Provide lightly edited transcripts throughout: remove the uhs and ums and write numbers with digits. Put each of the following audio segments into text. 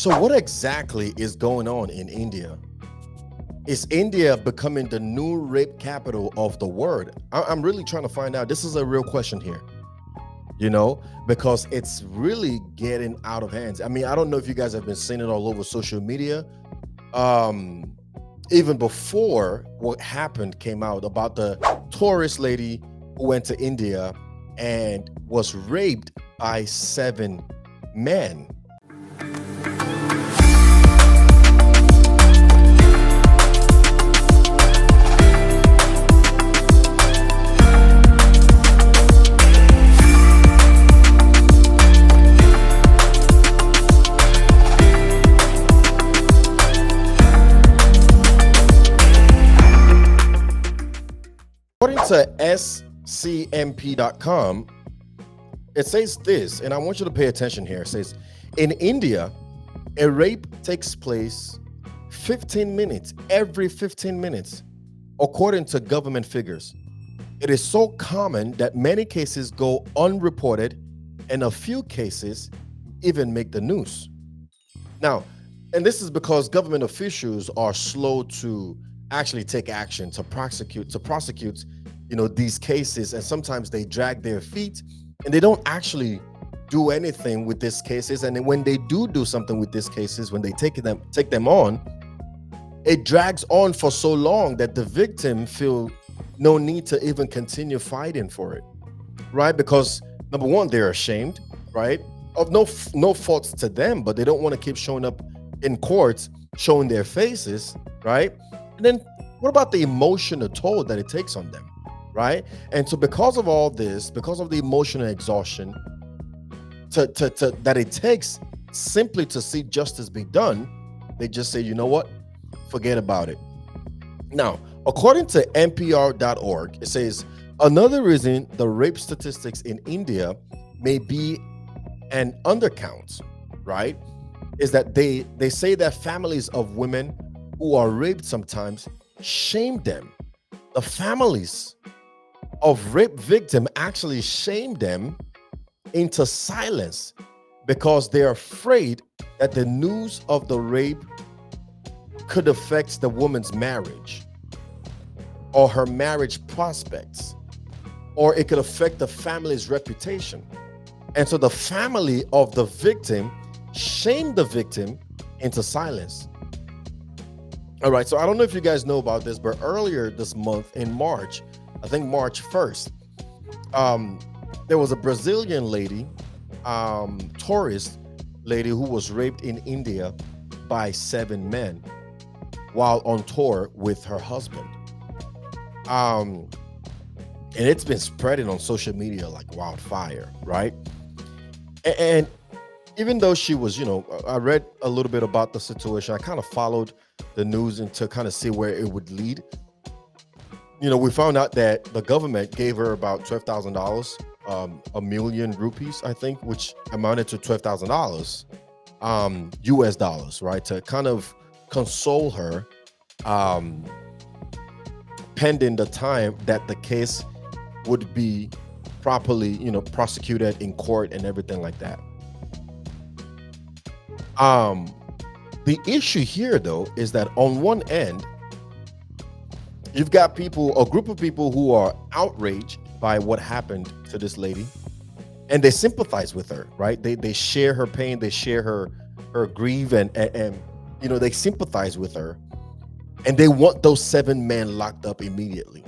So, what exactly is going on in India? Is India becoming the new rape capital of the world? I'm really trying to find out. This is a real question here, because it's really getting out of hands. I mean, I don't know if you guys have been seeing it all over social media. Um, Even before what happened came out about the tourist lady who went to India and was raped by 7 men. According to scmp.com, it says this, and I want you to pay attention here. It says, in India, a rape takes place 15 minutes, every 15 minutes, according to government figures. It is so common that many cases go unreported, and a few cases even make the news. Now, and this is because government officials are slow to actually take action to prosecute these cases, and sometimes they drag their feet and they don't actually do anything with these cases. And then when they do something with these cases, when they take them on, it drags on for so long that the victim feel no need to even continue fighting for it, right? Because number one, they're ashamed, right, of no faults to them, but they don't want to keep showing up in courts showing their faces, right? And then what about the emotional toll that it takes on them, right? And so because of all this, because of the emotional exhaustion that it takes simply to see justice be done, they just say, you know what, forget about it. Now, according to npr.org, it says another reason the rape statistics in India may be an undercount, right, is that they say that families of women who are raped sometimes shame them. The families of rape victim actually shame them into silence because they're afraid that the news of the rape could affect the woman's marriage or her marriage prospects, or it could affect the family's reputation. And so the family of the victim shamed the victim into silence. All right, so I don't know if you guys know about this, but earlier this month in March, I think March 1st, there was a Brazilian lady, tourist lady, who was raped in India by 7 men while on tour with her husband. And it's been spreading on social media like wildfire, right? And even though she was, I read a little bit about the situation. I kind of followed the news and to kind of see where it would lead. We found out that the government gave her about $12,000, a million rupees, I think, which amounted to $12,000 US dollars, right, to kind of console her pending the time that the case would be properly, prosecuted in court and everything like that. The issue here, though, is that on one end, you've got a group of people who are outraged by what happened to this lady, and they sympathize with her, right? They share her pain, they share her grief, and they sympathize with her, and they want those 7 men locked up immediately.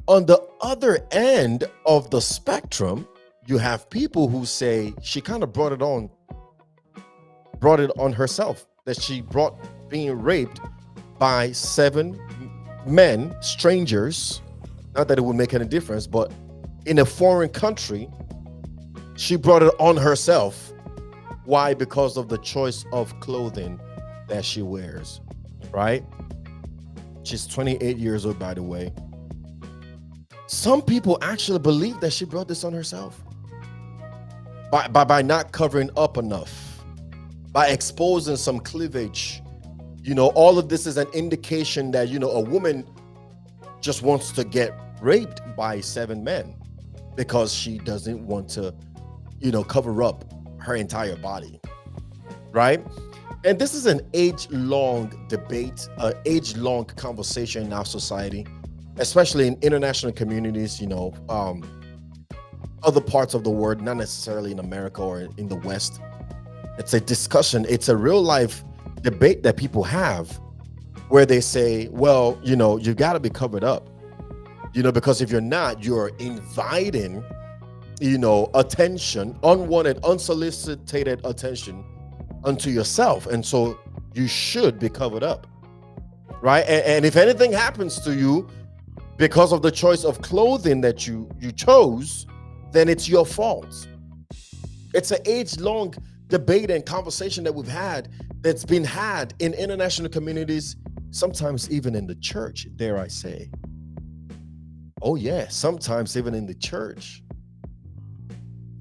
On the other end of the spectrum, you have people who say she kind of brought it on herself, that she brought being raped by 7 men, strangers, not that it would make any difference, but in a foreign country, she brought it on herself. Why? Because of the choice of clothing that she wears, right? She's 28 years old, by the way. Some people actually believe that she brought this on herself by not covering up enough, by exposing some cleavage. All of this is an indication that, a woman just wants to get raped by 7 men because she doesn't want to, cover up her entire body, right? And this is an age-long debate, age-long conversation in our society, especially in international communities, other parts of the world, not necessarily in America or in the West. It's a discussion, it's a real life debate that people have where they say, well, you got to be covered up, because if you're not, you're inviting, attention, unwanted, unsolicited attention unto yourself. And so you should be covered up, right? And if anything happens to you because of the choice of clothing that you chose, then it's your fault. It's an age-long debate and conversation that we've had, that's been had in international communities, sometimes even in the church, dare I say. Oh yeah, sometimes even in the church.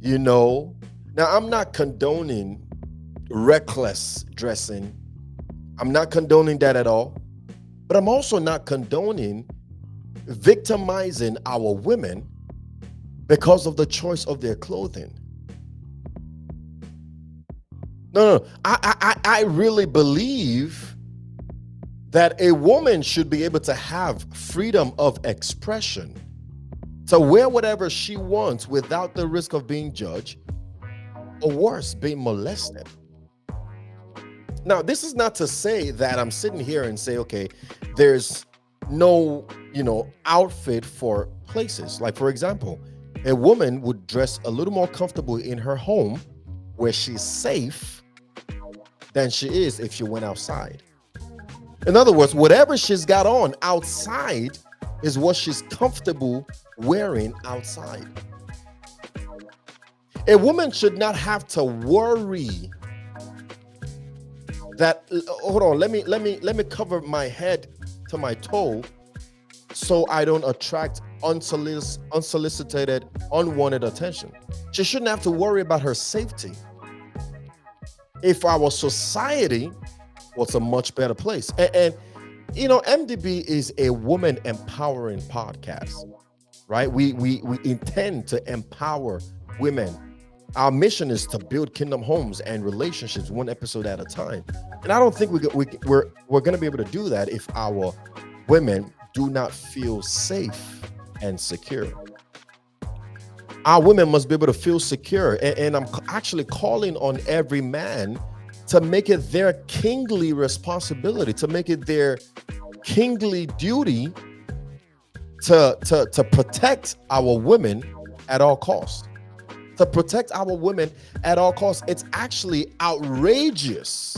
Now I'm not condoning reckless dressing. I'm not condoning that at all. But I'm also not condoning victimizing our women because of the choice of their clothing. No. I really believe that a woman should be able to have freedom of expression, to wear whatever she wants without the risk of being judged, or worse, being molested. Now, this is not to say that I'm sitting here and say, okay, there's no, outfit for places. Like, for example, a woman would dress a little more comfortable in her home where she's safe than she is if she went outside. In other words, whatever she's got on outside is what she's comfortable wearing outside. A woman should not have to worry that, hold on, let me cover my head to my toe so I don't attract unsolicited, unwanted attention. She shouldn't have to worry about her safety. If our society was a much better place. And MDB is a woman empowering podcast, right? We intend to empower women. Our mission is to build kingdom homes and relationships one episode at a time. And I don't think we're going to be able to do that if our women do not feel safe and secure. Our women must be able to feel secure. And I'm actually calling on every man to make it their kingly responsibility, to make it their kingly duty to protect our women at all costs. To protect our women at all costs. It's actually outrageous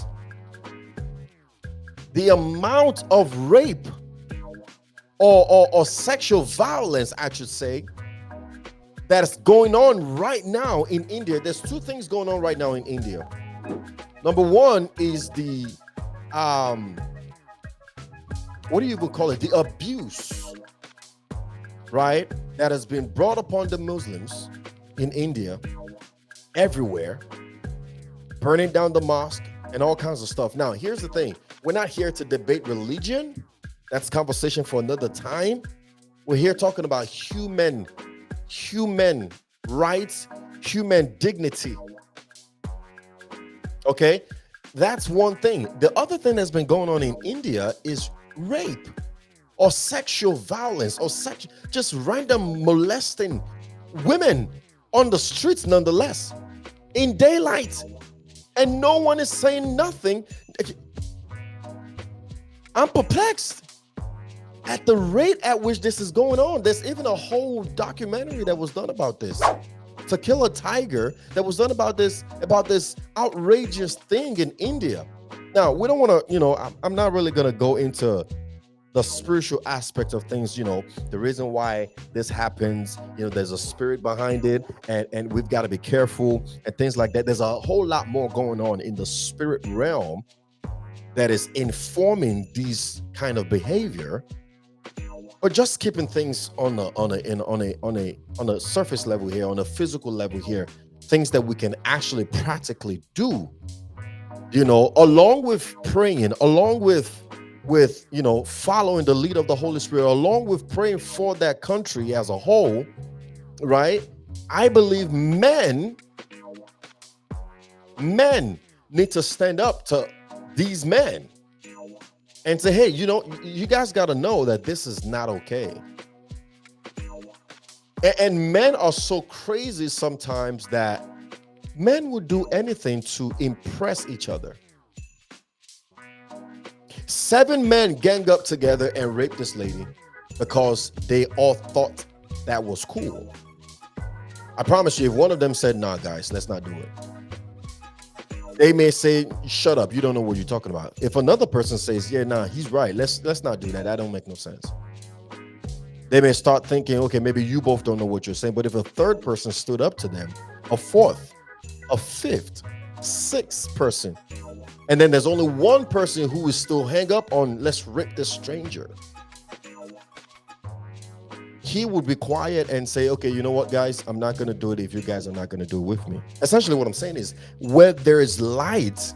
the amount of rape or sexual violence, I should say, that is going on right now in India. There's two things going on right now in India. Number one is the what do you even call it? The abuse, right? That has been brought upon the Muslims in India, everywhere, burning down the mosque and all kinds of stuff. Now, here's the thing. We're not here to debate religion. That's conversation for another time. We're here talking about human rights, human dignity. Okay? That's one thing. The other thing that's been going on in India is rape or sexual violence or just random molesting women on the streets nonetheless, in daylight. And no one is saying nothing. I'm perplexed at the rate at which this is going on. There's even a whole documentary that was done about this. To Kill a Tiger, that was done about this outrageous thing in India. Now, we don't want to, I'm not really going to go into the spiritual aspect of things, the reason why this happens, there's a spirit behind it, and we've got to be careful and things like that. There's a whole lot more going on in the spirit realm that is informing these kind of behavior. But just keeping things on a surface level here, on a physical level here, things that we can actually practically do, along with praying, along with following the lead of the Holy Spirit, along with praying for that country as a whole, right? I believe men need to stand up to these men and say, hey, you guys got to know that this is not okay. And men are so crazy sometimes that men would do anything to impress each other. 7 men gang up together and rape this lady because they all thought that was cool. I promise you, if one of them said, nah, guys, let's not do it, they may say, shut up, you don't know what you're talking about. If another person says, yeah, nah, he's right, let's not do that, that don't make no sense, they may start thinking, okay, maybe you both don't know what you're saying. But if a third person stood up to them, a fourth, a fifth, sixth person, and then there's only one person who is still hang up on let's rip this stranger, he would be quiet and say, okay, you know what, guys, I'm not going to do it if you guys are not going to do it with me. Essentially what I'm saying is, where there is light,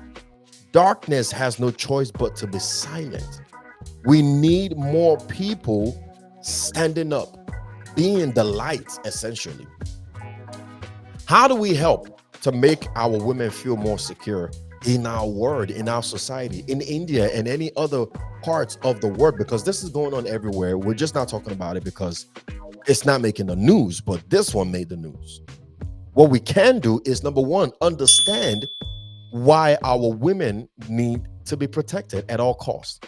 darkness has no choice but to be silent. We need more people standing up, being the light, essentially. How do we help to make our women feel more secure in our world, in our society, in India and any other parts of the world? Because this is going on everywhere. We're just not talking about it because it's not making the news, but this one made the news. What we can do is, number one, understand why our women need to be protected at all costs.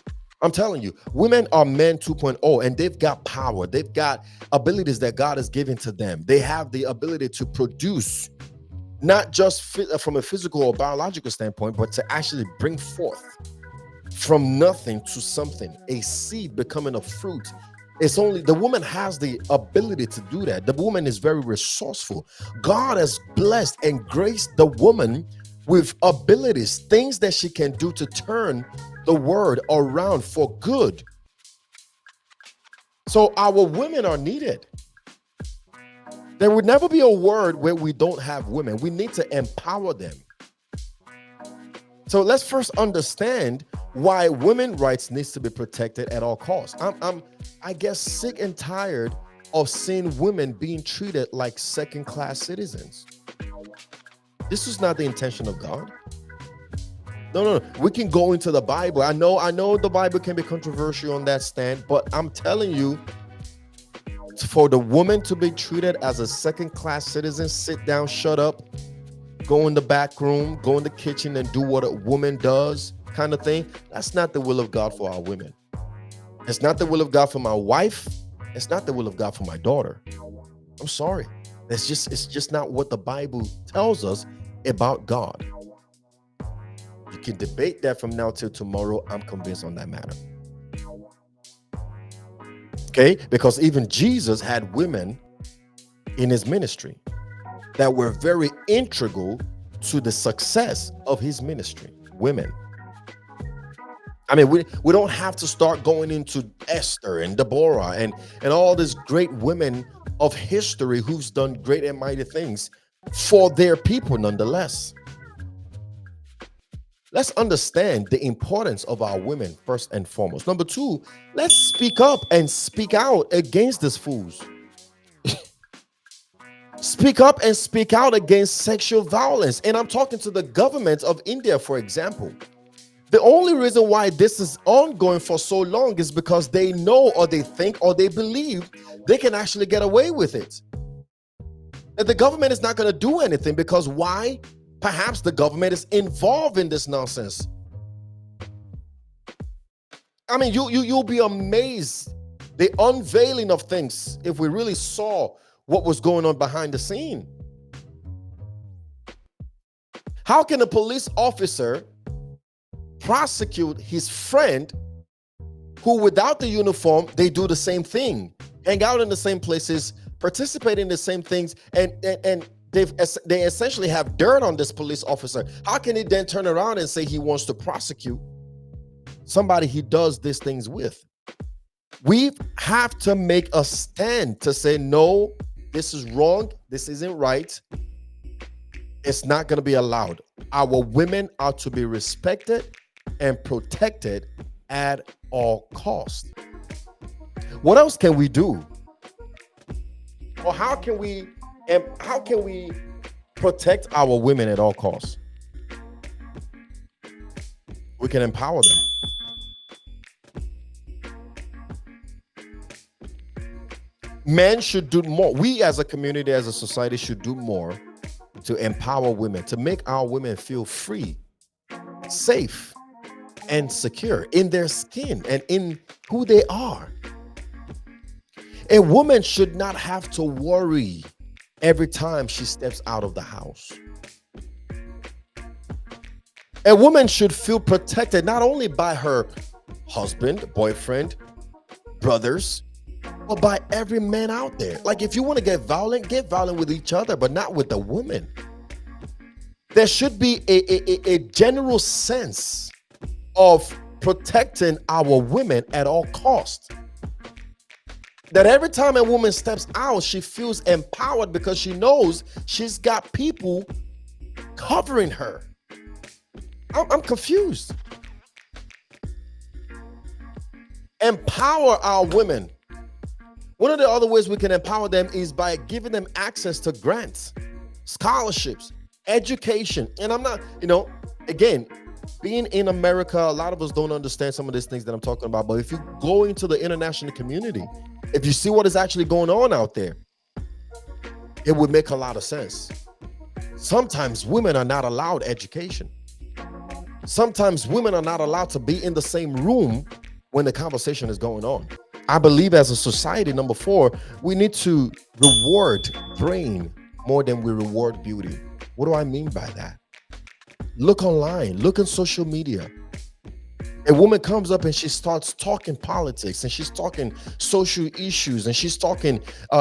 I'm telling you, women are men 2.0, and they've got power. They've got abilities that God has given to them. They have the ability to produce, not just from a physical or biological standpoint, but to actually bring forth from nothing to something, a seed becoming a fruit. It's only the woman has the ability to do that. The woman is very resourceful. God has blessed and graced the woman with abilities, things that she can do to turn the world around for good. So our women are needed. There would never be a world where we don't have women. We need to empower them. So let's first understand why women's rights needs to be protected at all costs. I guess, sick and tired of seeing women being treated like second-class citizens. This is not the intention of God. No. We can go into the Bible. I know the Bible can be controversial on that stand, but I'm telling you, for the woman to be treated as a second-class citizen, sit down, shut up, go in the back room, go in the kitchen and do what a woman does kind of thing, that's not the will of God for our women. It's not the will of God for my wife. It's not the will of God for my daughter. I'm sorry. It's just not what the Bible tells us about God. You can debate that from now till tomorrow. I'm convinced on that matter. Okay? Because even Jesus had women in his ministry that were very integral to the success of his ministry. Women. I mean, we don't have to start going into Esther and Deborah and all these great women of history who's done great and mighty things for their people nonetheless. Let's understand the importance of our women first and foremost. Number two, let's speak up and speak out against these fools. Speak up and speak out against sexual violence. And I'm talking to the government of India, for example. The only reason why this is ongoing for so long is because they know, or they think, or they believe they can actually get away with it. That the government is not going to do anything because why? Perhaps the government is involved in this nonsense. I mean, you'll be amazed the unveiling of things if we really saw what was going on behind the scene. How can a police officer prosecute his friend who, without the uniform, they do the same thing, hang out in the same places, participate in the same things, and they essentially have dirt on this police officer? How can he then turn around and say he wants to prosecute somebody he does these things with? We have to make a stand to say, no, this is wrong, this isn't right, it's not going to be allowed. Our women are to be respected and protected at all costs. What else can we do? Or how can we protect our women at all costs? We can empower them. Men should do more. We as a community, as a society, should do more to empower women, to make our women feel free, safe, and secure in their skin and in who they are. A woman should not have to worry every time she steps out of the house. A woman should feel protected not only by her husband, boyfriend, brothers, but by every man out there. Like, if you want to get violent with each other, but not with a woman. There should be a general sense of protecting our women at all costs. That every time a woman steps out, she feels empowered because she knows she's got people covering her. I'm confused. Empower our women. One of the other ways we can empower them is by giving them access to grants, scholarships, education. And I'm not, again, being in America, a lot of us don't understand some of these things that I'm talking about. But if you go into the international community, if you see what is actually going on out there, it would make a lot of sense. Sometimes women are not allowed education. Sometimes women are not allowed to be in the same room when the conversation is going on. I believe as a society, number 4, we need to reward brain more than we reward beauty. What do I mean by that? Look online, look on social media. A woman comes up and she starts talking politics, and she's talking social issues, and she's talking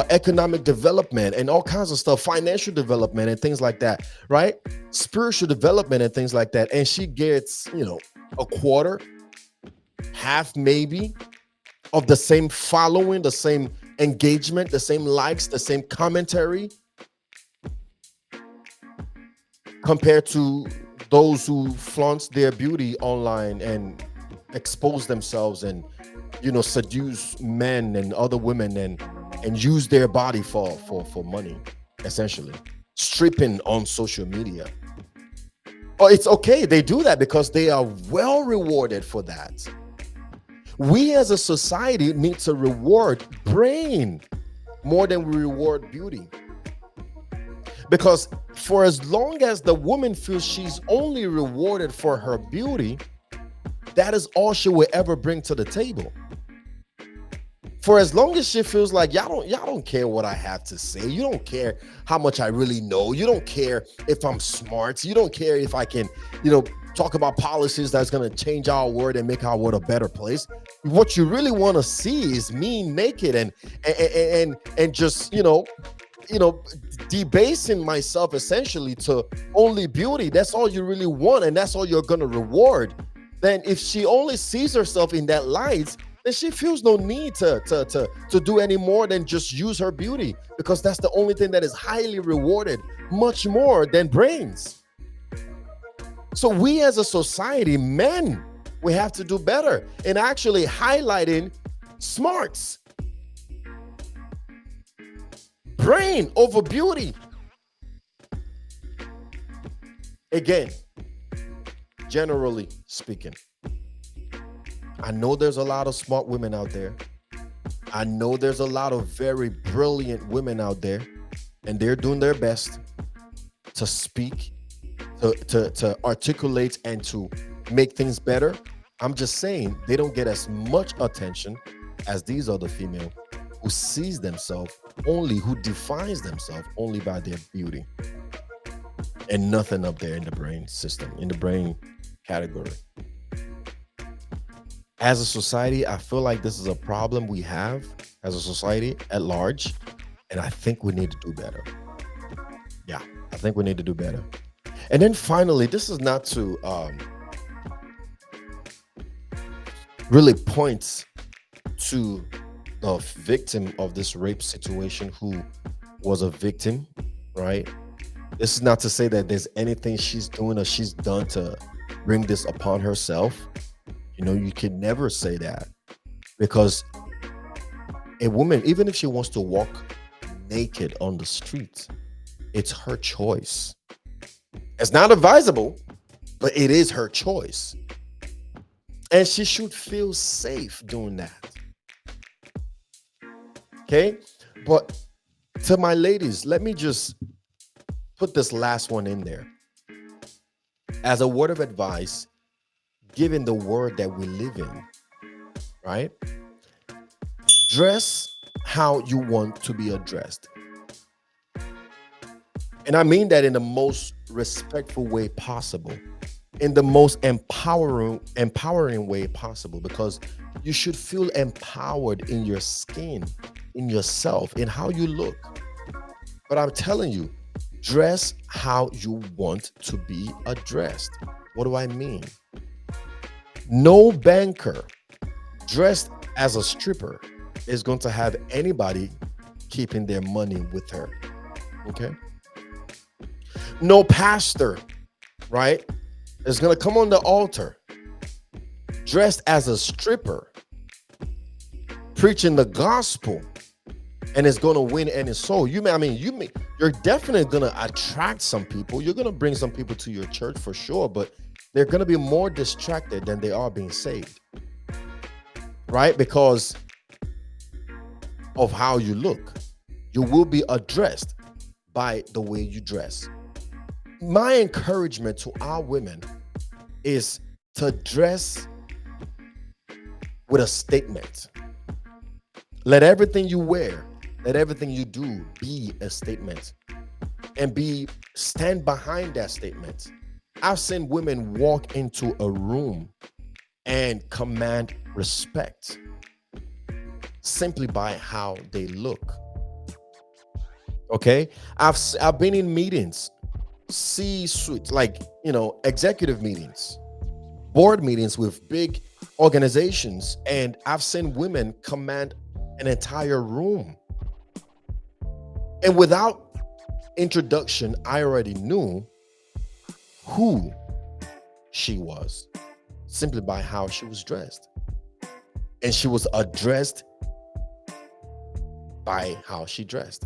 economic development and all kinds of stuff, financial development and things like that, right? Spiritual development and things like that. And she gets, a quarter, half maybe, of the same following, the same engagement, the same likes, the same commentary, compared to those who flaunt their beauty online and expose themselves and seduce men and other women and use their body for money, essentially stripping on social media. Oh, it's okay, they do that because they are well rewarded for that. We as a society need to reward brain more than we reward beauty. Because for as long as the woman feels she's only rewarded for her beauty, that is all she will ever bring to the table. For as long as she feels like y'all don't care what I have to say, you don't care how much I really know, you don't care if I'm smart, you don't care if I can, talk about policies that's going to change our world and make our world a better place. What you really want to see is me naked and just debasing myself essentially to only beauty. That's all you really want, and that's all you're going to reward. Then if she only sees herself in that light, then she feels no need to do any more than just use her beauty, because that's the only thing that is highly rewarded, much more than brains. So we as a society, men, we have to do better in actually highlighting smarts. Brain over beauty. Again, generally speaking, I know there's a lot of smart women out there. I know there's a lot of very brilliant women out there, and they're doing their best to speak, to articulate, and to make things better. I'm just saying they don't get as much attention as these other female who sees themselves only, who defines themselves only by their beauty and nothing up there in the brain system, in the brain category. As a society, I feel like this is a problem we have as a society at large, and I think we need to do better. Yeah, I think we need to do better. And then finally, this is not to really point to the victim of this rape situation who was a victim, right? This is not to say that there's anything she's doing or she's done to bring this upon herself. You can never say that, because a woman, even if she wants to walk naked on the street, it's her choice. It's not advisable, but it is her choice. And she should feel safe doing that. Okay. But to my ladies, let me just put this last one in there as a word of advice, given the world that we live in, right? Dress how you want to be addressed. And I mean that in the most respectful way possible, in the most empowering way possible, because you should feel empowered in your skin, in yourself, in how you look. But I'm telling you, dress how you want to be addressed. What do I mean? No banker dressed as a stripper is going to have anybody keeping their money with her. Okay. No pastor, right, is going to come on the altar dressed as a stripper, preaching the gospel, and it's going to win any soul. You're definitely going to attract some people. You're going to bring some people to your church for sure, but they're going to be more distracted than they are being saved, right? Because of how you look. You will be addressed by the way you dress. My encouragement to our women is to dress with a statement. Let everything you wear, let everything you do be a statement, and stand behind that statement. I've seen women walk into a room and command respect simply by how they look. Okay, I've been in meetings, C-suite, like executive meetings, board meetings with big organizations, and I've seen women command an entire room. And without introduction, I already knew who she was simply by how she was dressed. And she was addressed by how she dressed.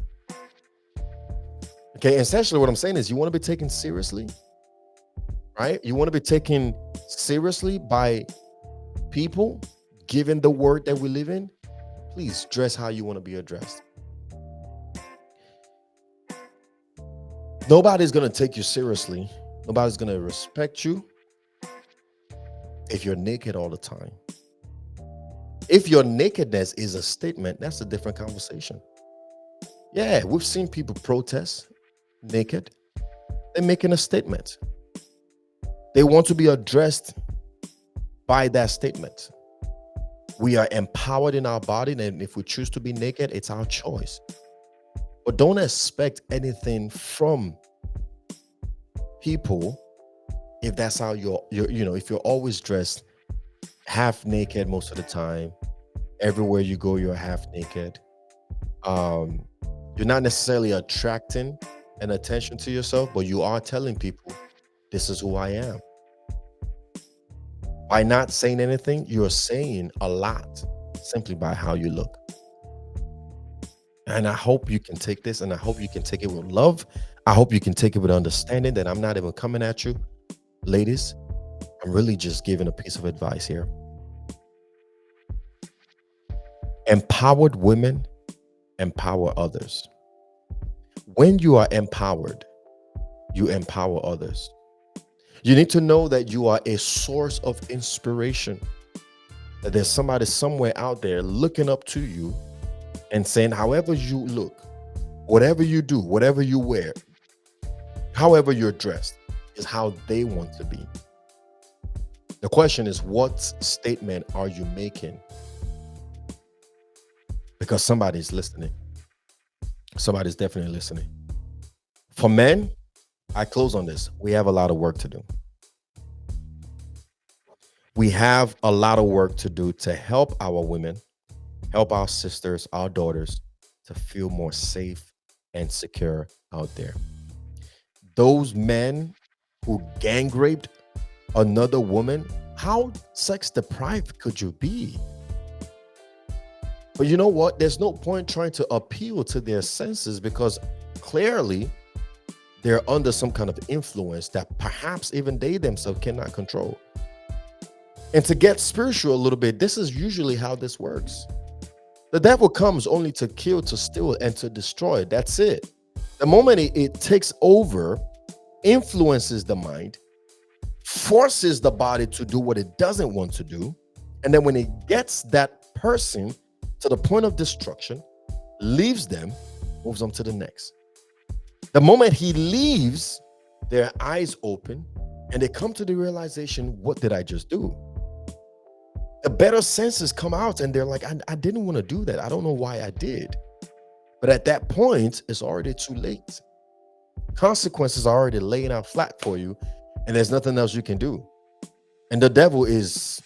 Okay, essentially what I'm saying is you want to be taken seriously, right? You want to be taken seriously by people, given the world that we live in. Please dress how you want to be addressed. Nobody's going to take you seriously. Nobody's going to respect you if you're naked all the time. If your nakedness is a statement, that's a different conversation. Yeah, we've seen people protest naked. They're making a statement. They want to be addressed by that statement. We are empowered in our body, and if we choose to be naked, it's our choice. But don't expect anything from people if that's how if you're always dressed half naked most of the time. Everywhere you go, you're half naked. You're not necessarily attracting an attention to yourself, but you are telling people, this is who I am. By not saying anything, you're saying a lot simply by how you look. And I hope you can take this, and I hope you can take it with love. I hope you can take it with understanding that I'm not even coming at you. Ladies, I'm really just giving a piece of advice here. Empowered women empower others. When you are empowered, you empower others. You need to know that you are a source of inspiration, that there's somebody somewhere out there looking up to you and saying, however you look, whatever you do, whatever you wear, however you're dressed is how they want to be. The question is, what statement are you making? Because somebody's listening. Somebody's definitely listening. For men, I close on this. We have a lot of work to do. We have a lot of work to do to help our women, help our sisters, our daughters to feel more safe and secure out there. Those men who gang raped another woman, how sex deprived could you be? But you know what? There's no point trying to appeal to their senses, because clearly they're under some kind of influence that perhaps even they themselves cannot control. And to get spiritual a little bit, this is usually how this works. The devil comes only to kill, to steal, and to destroy. That's it. The moment it takes over, influences the mind, forces the body to do what it doesn't want to do. And then when it gets that person to the point of destruction, leaves them, moves on to the next. The moment he leaves, their eyes open and they come to the realization, what did I just do? The better senses come out and they're like, I didn't want to do that. I don't know why I did. But at that point, it's already too late. Consequences are already laying out flat for you, and there's nothing else you can do. And the devil is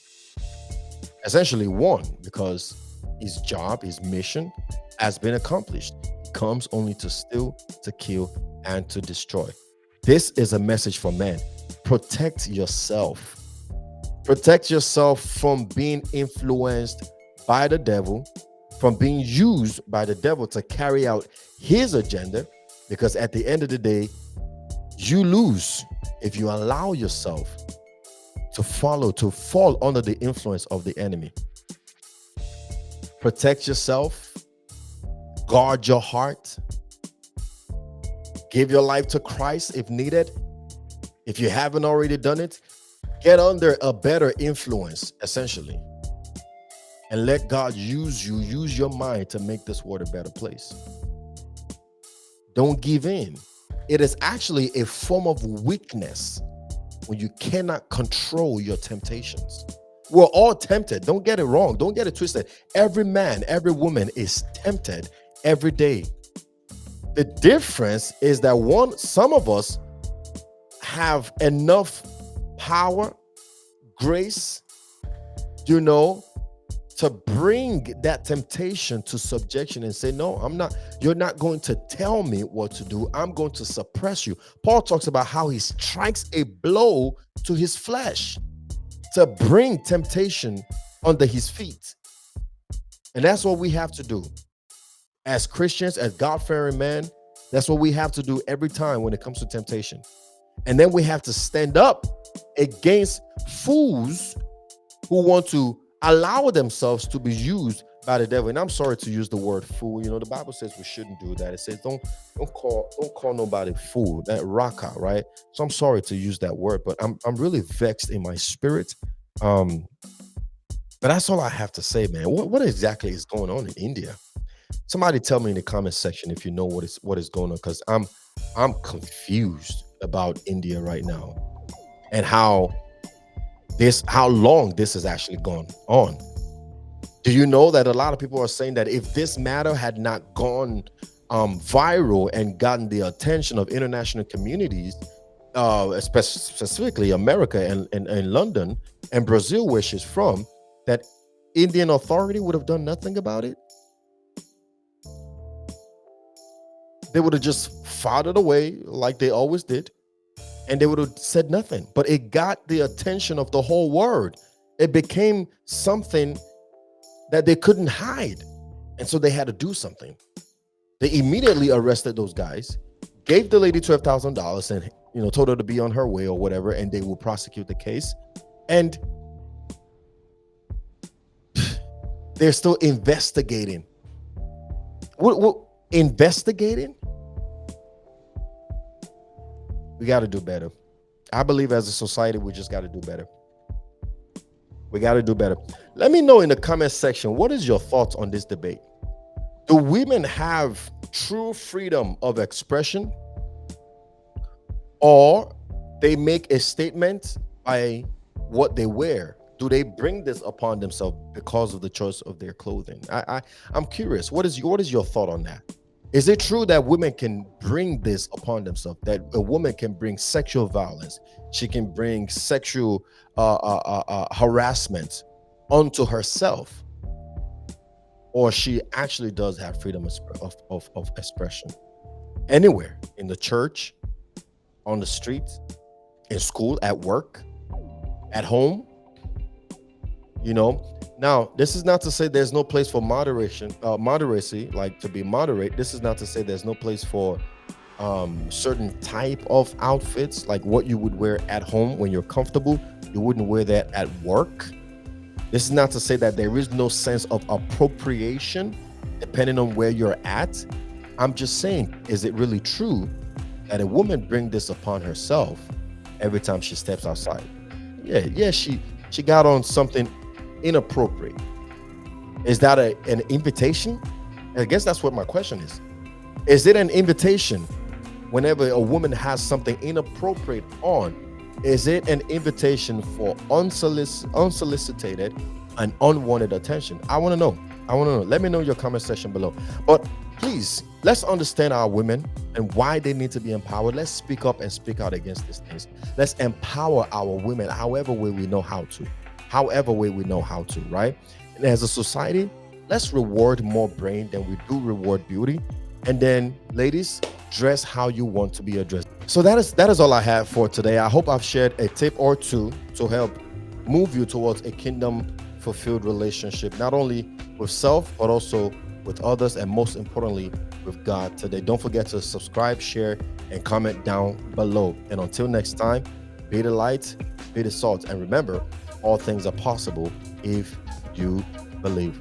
essentially won because his job, his mission has been accomplished. He comes only to steal, to kill, and to destroy. This is a message for men. Protect yourself. Protect yourself from being influenced by the devil, from being used by the devil to carry out his agenda, because at the end of the day, you lose if you allow yourself to fall under the influence of the enemy. Protect yourself, guard your heart, give your life to Christ if needed. If you haven't already done it, get under a better influence, essentially, and let God use you, use your mind to make this world a better place. Don't give in. It is actually a form of weakness when you cannot control your temptations. We're all tempted. Don't get it wrong. Don't get it twisted. Every man, every woman is tempted every day. The difference is that some of us have enough power, grace, to bring that temptation to subjection and say, no, I'm not, you're not going to tell me what to do. I'm going to suppress you. Paul talks about how he strikes a blow to his flesh to bring temptation under his feet. And that's what we have to do. As Christians, as God-fearing men, that's what we have to do every time when it comes to temptation. And then we have to stand up against fools who want to allow themselves to be used by the devil. And I'm sorry to use the word fool. The Bible says we shouldn't do that. It says don't call nobody fool, that raka, right? So I'm sorry to use that word, but I'm really vexed in my spirit. But that's all I have to say, man. What exactly is going on in India? Somebody tell me in the comment section if you know what is going on, because I'm confused about India right now and how long this has actually gone on. Do you know that a lot of people are saying that if this matter had not gone viral and gotten the attention of international communities, specifically America and London and Brazil, where she's from, that Indian authority would have done nothing about it? They would have just fought it away like they always did, and they would have said nothing. But it got the attention of the whole world. It became something that they couldn't hide. And so they had to do something. They immediately arrested those guys, gave the lady $12,000 and told her to be on her way or whatever, and they will prosecute the case. And they're still investigating. What investigating? We got to do better. I believe as a society, we just got to do better. We got to do better. Let me know in the comment section, what is your thoughts on this debate? Do women have true freedom of expression, or they make a statement by what they wear? Do they bring this upon themselves because of the choice of their clothing? I'm curious. What is your thought on that? Is it true that women can bring this upon themselves, that a woman can bring sexual violence, she can bring sexual harassment onto herself, or she actually does have freedom of expression anywhere, in the church, on the streets, in school, at work, at home? Now, this is not to say there's no place for moderation, moderacy, like to be moderate. This is not to say there's no place for certain type of outfits, like what you would wear at home when you're comfortable. You wouldn't wear that at work. This is not to say that there is no sense of appropriation depending on where you're at. I'm just saying, is it really true that a woman bring this upon herself every time she steps outside? Yeah, she got on something inappropriate. Is that an invitation? I guess that's what my question is. Is it an invitation whenever a woman has something inappropriate on? Is it an invitation for unsolicited and unwanted attention? I want to know. I want to know. Let me know in your comment section below. But please, let's understand our women and why they need to be empowered. Let's speak up and speak out against these things. Let's empower our women however way we know how to. However way we know how to, right? And as a society, let's reward more brain than we do reward beauty. And then, ladies, dress how you want to be addressed. So that is all I have for today. I hope I've shared a tip or two to help move you towards a kingdom fulfilled relationship, not only with self, but also with others, and most importantly, with God today. Don't forget to subscribe, share, and comment down below. And until next time, be the light, be the salt. And remember, all things are possible if you believe.